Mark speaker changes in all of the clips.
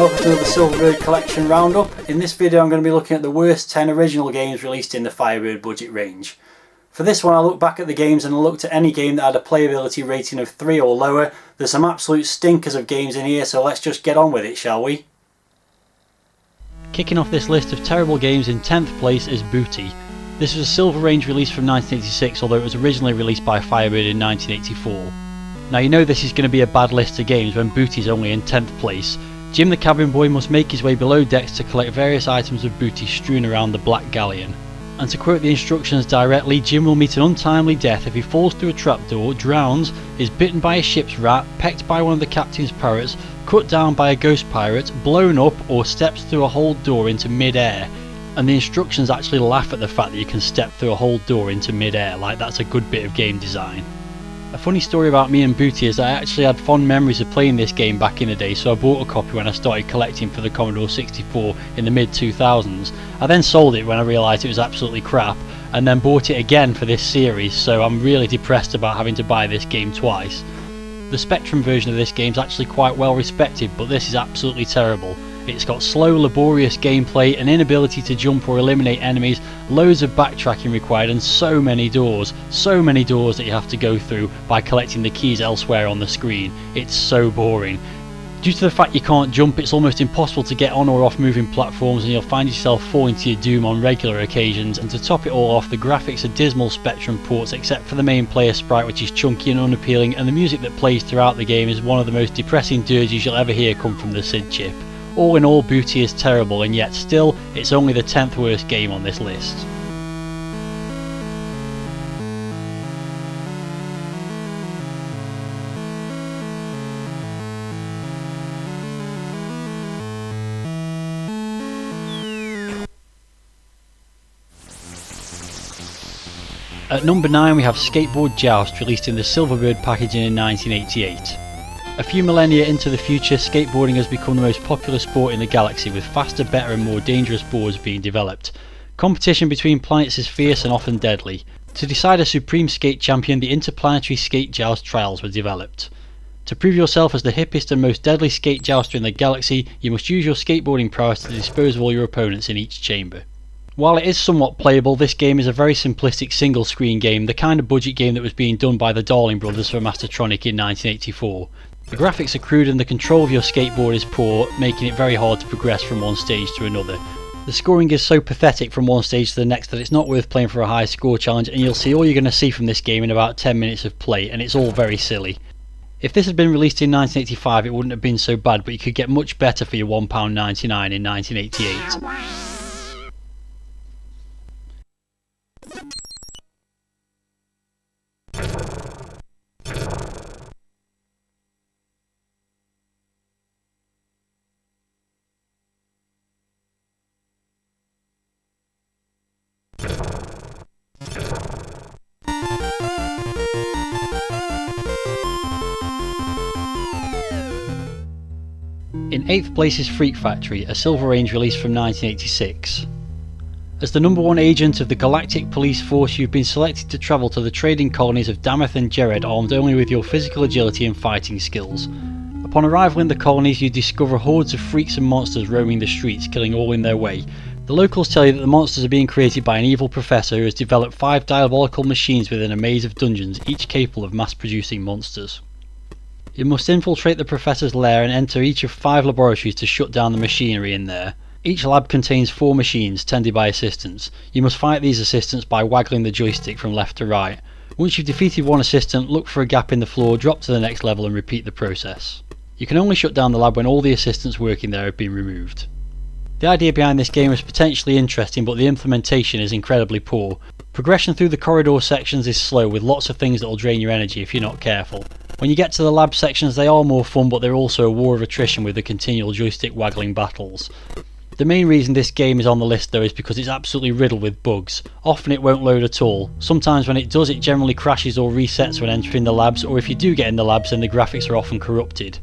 Speaker 1: welcome to another Silverbird Collection Roundup. In this video I'm going to be looking at the worst 10 original games released in the Firebird budget range. For this one I looked back at the games and I looked at any game that had a playability rating of 3 or lower. There's some absolute stinkers of games in here, so let's just get on with it, shall we?
Speaker 2: Kicking off this list of terrible games, in 10th place is Booty. This was a Silver Range release from 1986, although it was originally released by Firebird in 1984. Now you know this is going to be a bad list of games when Booty's only in 10th place. Jim the cabin boy must make his way below decks to collect various items of booty strewn around the Black Galleon. And to quote the instructions directly, Jim will meet an untimely death if he falls through a trapdoor, drowns, is bitten by a ship's rat, pecked by one of the captain's parrots, cut down by a ghost pirate, blown up, or steps through a whole door into mid-air. And the instructions actually laugh at the fact that you can step through a whole door into mid-air, like that's a good bit of game design. A funny story about me and Booty is I actually had fond memories of playing this game back in the day, so I bought a copy when I started collecting for the Commodore 64 in the mid-2000s. I then sold it when I realised it was absolutely crap, and then bought it again for this series, so I'm really depressed about having to buy this game twice. The Spectrum version of this game is actually quite well respected, but this is absolutely terrible. It's got slow, laborious gameplay, an inability to jump or eliminate enemies, loads of backtracking required, and so many doors that you have to go through by collecting the keys elsewhere on the screen. It's so boring. Due to the fact you can't jump, it's almost impossible to get on or off moving platforms, and you'll find yourself falling to your doom on regular occasions. And to top it all off, the graphics are dismal Spectrum ports except for the main player sprite, which is chunky and unappealing, and the music that plays throughout the game is one of the most depressing dirges you'll ever hear come from the SID chip. All in all, Booty is terrible, and yet still, it's only the 10th worst game on this list. At number 9 we have Skateboard Joust, released in the Silverbird packaging in 1988. A few millennia into the future, skateboarding has become the most popular sport in the galaxy, with faster, better and more dangerous boards being developed. Competition between planets is fierce and often deadly. To decide a supreme skate champion, the interplanetary skate joust trials were developed. To prove yourself as the hippest and most deadly skate jouster in the galaxy, you must use your skateboarding prowess to dispose of all your opponents in each chamber. While it is somewhat playable, this game is a very simplistic single screen game, the kind of budget game that was being done by the Darling brothers for Mastertronic in 1984. The graphics are crude and the control of your skateboard is poor, making it very hard to progress from one stage to another. The scoring is so pathetic from one stage to the next that it's not worth playing for a high score challenge, and you'll see all you're going to see from this game in about 10 minutes of play, and it's all very silly. If this had been released in 1985 it wouldn't have been so bad, but you could get much better for your £1.99 in 1988. In 8th place is Freak Factory, a Silver Range release from 1986. As the number 1 agent of the Galactic Police Force, you've been selected to travel to the trading colonies of Damath and Jared, armed only with your physical agility and fighting skills. Upon arrival in the colonies, you discover hordes of freaks and monsters roaming the streets, killing all in their way. The locals tell you that the monsters are being created by an evil professor who has developed 5 diabolical machines within a maze of dungeons, each capable of mass-producing monsters. You must infiltrate the professor's lair and enter each of 5 laboratories to shut down the machinery in there. Each lab contains 4 machines, tended by assistants. You must fight these assistants by waggling the joystick from left to right. Once you've defeated one assistant, look for a gap in the floor, drop to the next level and repeat the process. You can only shut down the lab when all the assistants working there have been removed. The idea behind this game is potentially interesting, but the implementation is incredibly poor. Progression through the corridor sections is slow, with lots of things that will drain your energy if you're not careful. When you get to the lab sections they are more fun, but they're also a war of attrition with the continual joystick waggling battles. The main reason this game is on the list though is because it's absolutely riddled with bugs. Often it won't load at all. Sometimes when it does it generally crashes or resets when entering the labs, or if you do get in the labs then the graphics are often corrupted.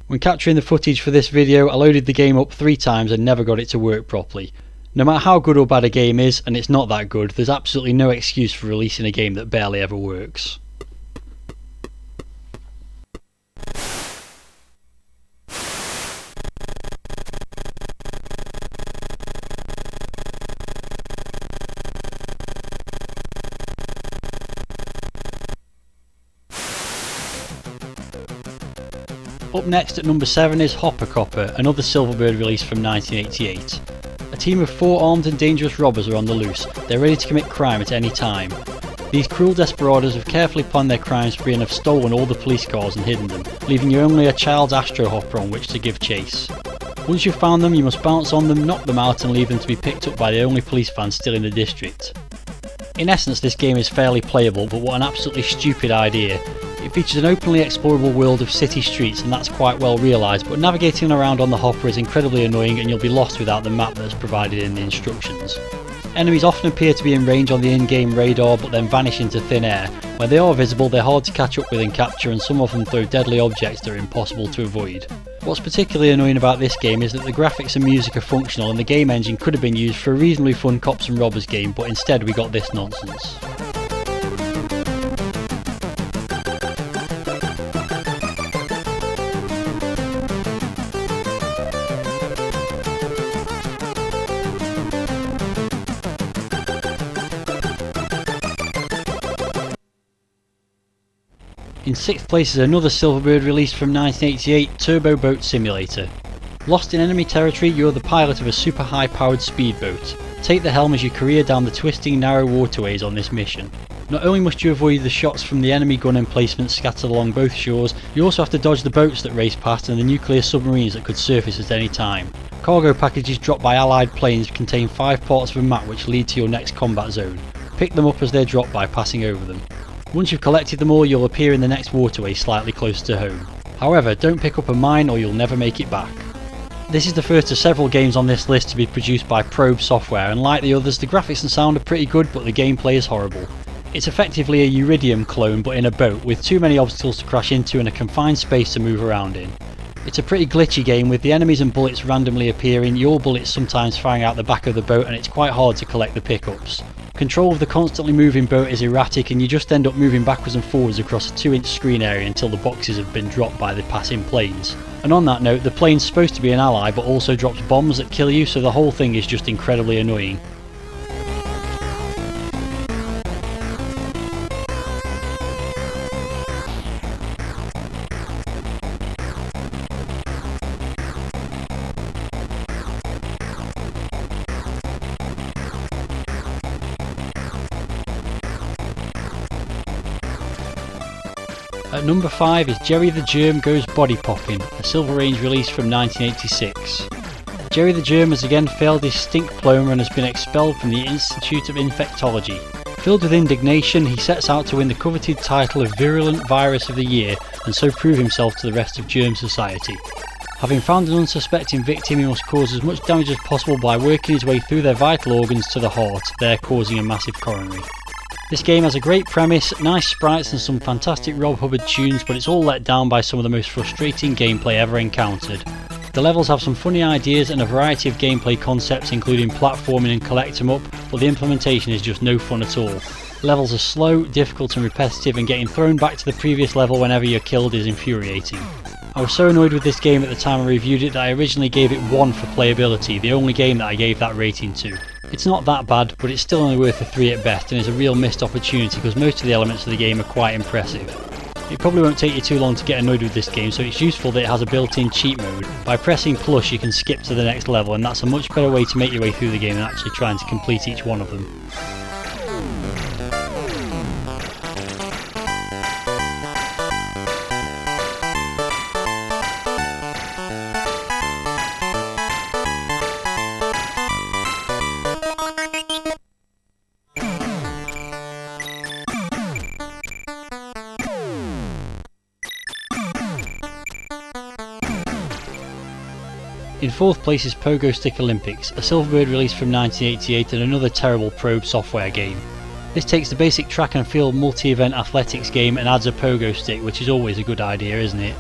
Speaker 2: When capturing the footage for this video I loaded the game up 3 times and never got it to work properly. No matter how good or bad a game is, and it's not that good, there's absolutely no excuse for releasing a game that barely ever works. Up next at number 7 is Hopper Copper, another Silverbird release from 1988. A team of 4 armed and dangerous robbers are on the loose. They're ready to commit crime at any time. These cruel desperados have carefully planned their crime spree and have stolen all the police cars and hidden them, leaving you only a child's Astro Hopper on which to give chase. Once you've found them, you must bounce on them, knock them out and leave them to be picked up by the only police van still in the district. In essence, this game is fairly playable, but what an absolutely stupid idea. It features an openly explorable world of city streets and that's quite well realised, but navigating around on the hopper is incredibly annoying and you'll be lost without the map that's provided in the instructions. Enemies often appear to be in range on the in-game radar but then vanish into thin air. When they are visible, they're hard to catch up with and capture, and some of them throw deadly objects that are impossible to avoid. What's particularly annoying about this game is that the graphics and music are functional and the game engine could have been used for a reasonably fun cops and robbers game, but instead we got this nonsense. In 6th place is another Silverbird release from 1988, Turbo Boat Simulator. Lost in enemy territory, you're the pilot of a super high powered speedboat. Take the helm as you career down the twisting narrow waterways on this mission. Not only must you avoid the shots from the enemy gun emplacements scattered along both shores, you also have to dodge the boats that race past and the nuclear submarines that could surface at any time. Cargo packages dropped by allied planes contain 5 parts of a map which lead to your next combat zone. Pick them up as they're dropped by passing over them. Once you've collected them all, you'll appear in the next waterway slightly closer to home. However, don't pick up a mine or you'll never make it back. This is the first of several games on this list to be produced by Probe Software, and like the others, the graphics and sound are pretty good but the gameplay is horrible. It's effectively a Uridium clone but in a boat, with too many obstacles to crash into and a confined space to move around in. It's a pretty glitchy game with the enemies and bullets randomly appearing, your bullets sometimes firing out the back of the boat, and it's quite hard to collect the pickups. Control of the constantly moving boat is erratic and you just end up moving backwards and forwards across a 2-inch screen area until the boxes have been dropped by the passing planes. And on that note, the plane's supposed to be an ally but also drops bombs that kill you, so the whole thing is just incredibly annoying. At number 5 is Gerry the Germ Goes Body Poppin, a Silver Range release from 1986. Gerry the Germ has again failed his stink diploma and has been expelled from the Institute of Infectology. Filled with indignation, he sets out to win the coveted title of Virulent Virus of the Year and so prove himself to the rest of Germ Society. Having found an unsuspecting victim, he must cause as much damage as possible by working his way through their vital organs to the heart, there causing a massive coronary. This game has a great premise, nice sprites and some fantastic Rob Hubbard tunes, but it's all let down by some of the most frustrating gameplay ever encountered. The levels have some funny ideas and a variety of gameplay concepts including platforming and collect 'em up, but the implementation is just no fun at all. Levels are slow, difficult and repetitive, and getting thrown back to the previous level whenever you're killed is infuriating. I was so annoyed with this game at the time I reviewed it that I originally gave it 1 for playability, the only game that I gave that rating to. It's not that bad, but it's still only worth a 3 at best and is a real missed opportunity because most of the elements of the game are quite impressive. It probably won't take you too long to get annoyed with this game, so it's useful that it has a built-in cheat mode. By pressing plus you can skip to the next level, and that's a much better way to make your way through the game than actually trying to complete each one of them. In 4th place is Pogostick Olympics, a Silverbird release from 1988 and another terrible Probe Software game. This takes the basic track and field multi-event athletics game and adds a pogo stick, which is always a good idea, isn't it?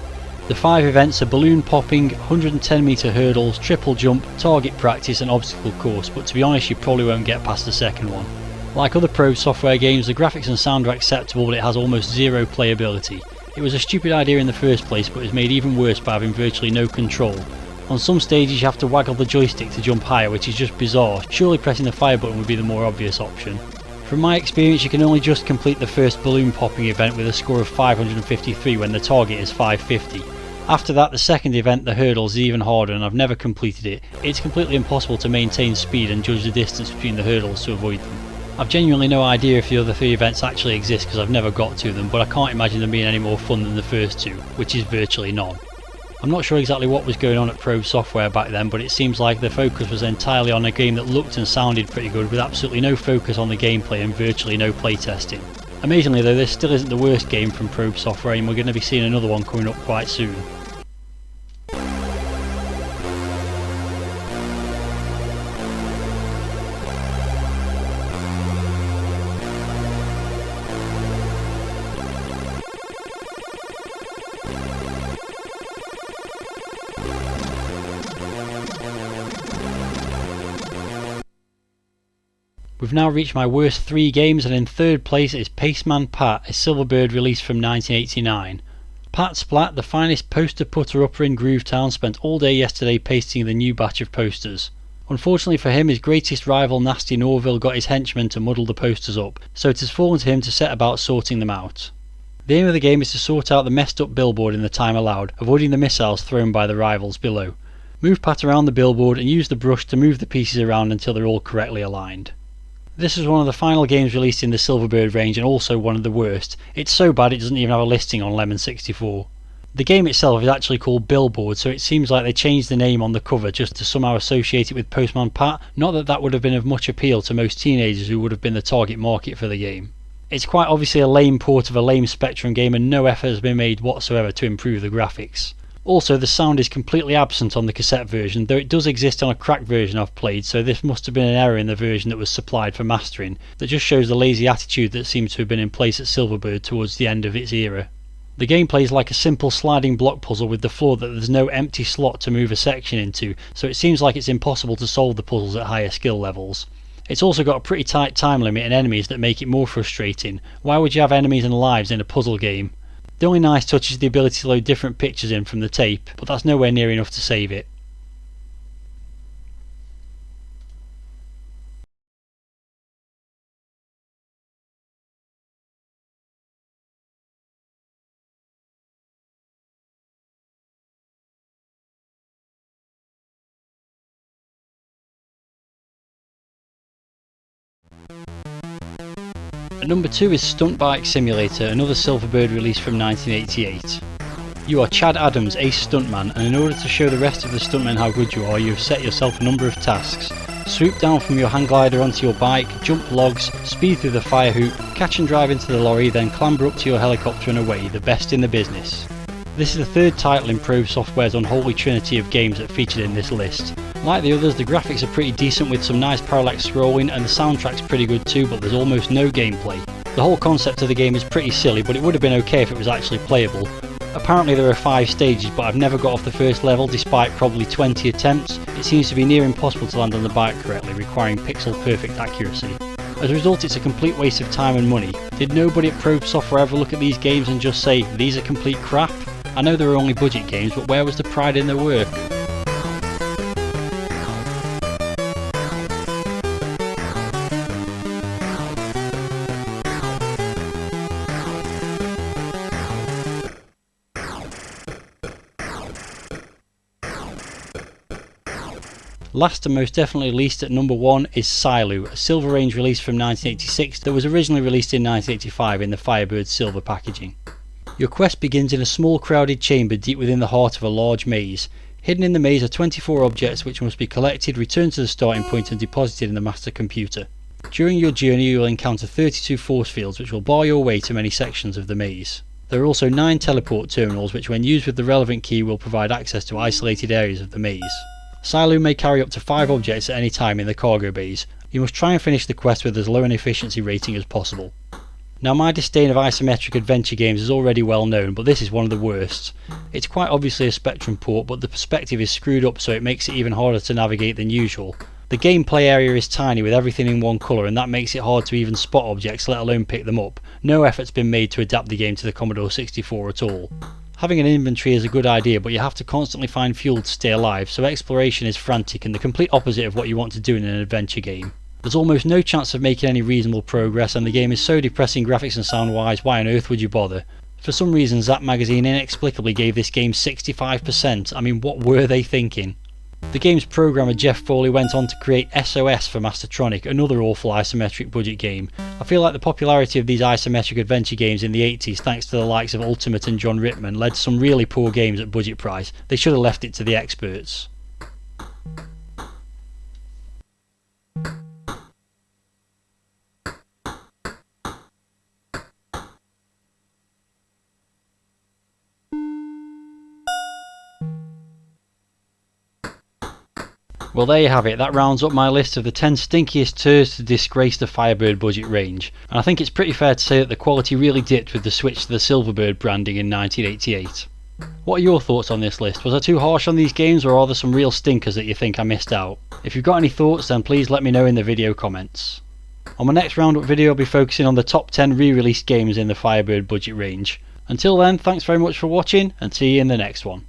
Speaker 2: The 5 events are balloon popping, 110 metre hurdles, triple jump, target practice and obstacle course, but to be honest you probably won't get past the second one. Like other Probe Software games, the graphics and sound are acceptable, but it has almost zero playability. It was a stupid idea in the first place, but is made even worse by having virtually no control. On some stages you have to waggle the joystick to jump higher, which is just bizarre. Surely pressing the fire button would be the more obvious option. From my experience you can only just complete the first balloon popping event with a score of 553 when the target is 550. After that, the second event, the hurdles, is even harder and I've never completed it. It's completely impossible to maintain speed and judge the distance between the hurdles to avoid them. I've genuinely no idea if the other 3 events actually exist because I've never got to them, but I can't imagine them being any more fun than the first 2, which is virtually none. I'm not sure exactly what was going on at Probe Software back then, but it seems like the focus was entirely on a game that looked and sounded pretty good with absolutely no focus on the gameplay and virtually no playtesting. Amazingly though, this still isn't the worst game from Probe Software and we're going to be seeing another one coming up quite soon. We've now reached my worst 3 games, and in third place is Man Pat, a Silverbird release from 1989. Pat Splat, the finest poster putter upper in Groovetown, spent all day yesterday pasting the new batch of posters. Unfortunately for him, his greatest rival Nasty Norville got his henchmen to muddle the posters up, so it has fallen to him to set about sorting them out. The aim of the game is to sort out the messed up billboard in the time allowed, avoiding the missiles thrown by the rivals below. Move Pat around the billboard and use the brush to move the pieces around until they're all correctly aligned. This was one of the final games released in the Silverbird range and also one of the worst. It's so bad it doesn't even have a listing on Lemon 64. The game itself is actually called Billboard, so it seems like they changed the name on the cover just to somehow associate it with Postman Pat, not that that would have been of much appeal to most teenagers who would have been the target market for the game. It's quite obviously a lame port of a lame Spectrum game and no effort has been made whatsoever to improve the graphics. Also, the sound is completely absent on the cassette version, though it does exist on a cracked version I've played, so this must have been an error in the version that was supplied for mastering, that just shows the lazy attitude that seems to have been in place at Silverbird towards the end of its era. The gameplay is like a simple sliding block puzzle with the flaw that there's no empty slot to move a section into, so it seems like it's impossible to solve the puzzles at higher skill levels. It's also got a pretty tight time limit and enemies that make it more frustrating. Why would you have enemies and lives in a puzzle game? The only nice touch is the ability to load different pictures in from the tape, but that's nowhere near enough to save it. At number 2 is Stunt Bike Simulator, another Silverbird release from 1988. You are Chad Adams, ace stuntman, and in order to show the rest of the stuntmen how good you are, you have set yourself a number of tasks. Swoop down from your hang glider onto your bike, jump logs, speed through the fire hoop, catch and drive into the lorry, then clamber up to your helicopter and away, the best in the business. This is the third title in Probe Software's unholy trinity of games that featured in this list. Like the others, the graphics are pretty decent with some nice parallax scrolling, and the soundtrack's pretty good too, but there's almost no gameplay. The whole concept of the game is pretty silly, but it would have been okay if it was actually playable. Apparently there are 5 stages, but I've never got off the first level despite probably 20 attempts. It seems to be near impossible to land on the bike correctly, requiring pixel perfect accuracy. As a result, it's a complete waste of time and money. Did nobody at Probe Software ever look at these games and just say, these are complete crap? I know they were only budget games, but where was the pride in their work? Last and most definitely least at number 1 is Cylu, a Silver Range release from 1986 that was originally released in 1985 in the Firebird silver packaging. Your quest begins in a small crowded chamber deep within the heart of a large maze. Hidden in the maze are 24 objects which must be collected, returned to the starting point and deposited in the master computer. During your journey you will encounter 32 force fields which will bar your way to many sections of the maze. There are also 9 teleport terminals which when used with the relevant key will provide access to isolated areas of the maze. Cylu may carry up to 5 objects at any time in the cargo bays. You must try and finish the quest with as low an efficiency rating as possible. Now my disdain of isometric adventure games is already well known, but this is one of the worst. It's quite obviously a Spectrum port, but the perspective is screwed up so it makes it even harder to navigate than usual. The gameplay area is tiny with everything in one colour and that makes it hard to even spot objects, let alone pick them up. No effort's been made to adapt the game to the Commodore 64 at all. Having an inventory is a good idea, but you have to constantly find fuel to stay alive, so exploration is frantic and the complete opposite of what you want to do in an adventure game. There's almost no chance of making any reasonable progress, and the game is so depressing graphics and sound wise, why on earth would you bother? For some reason Zap Magazine inexplicably gave this game 65%, I mean what were they thinking? The game's programmer Jeff Foley went on to create SOS for Mastertronic, another awful isometric budget game. I feel like the popularity of these isometric adventure games in the 80s, thanks to the likes of Ultimate and John Rittman, led to some really poor games at budget price. They should have left it to the experts. Well, there you have it. That rounds up my list of the 10 stinkiest turds to disgrace the Firebird budget range. And I think it's pretty fair to say that the quality really dipped with the switch to the Silverbird branding in 1988. What are your thoughts on this list? Was I too harsh on these games, or are there some real stinkers that you think I missed out? If you've got any thoughts, then please let me know in the video comments. On my next roundup video I'll be focusing on the top 10 re-released games in the Firebird budget range. Until then, thanks very much for watching, and see you in the next one.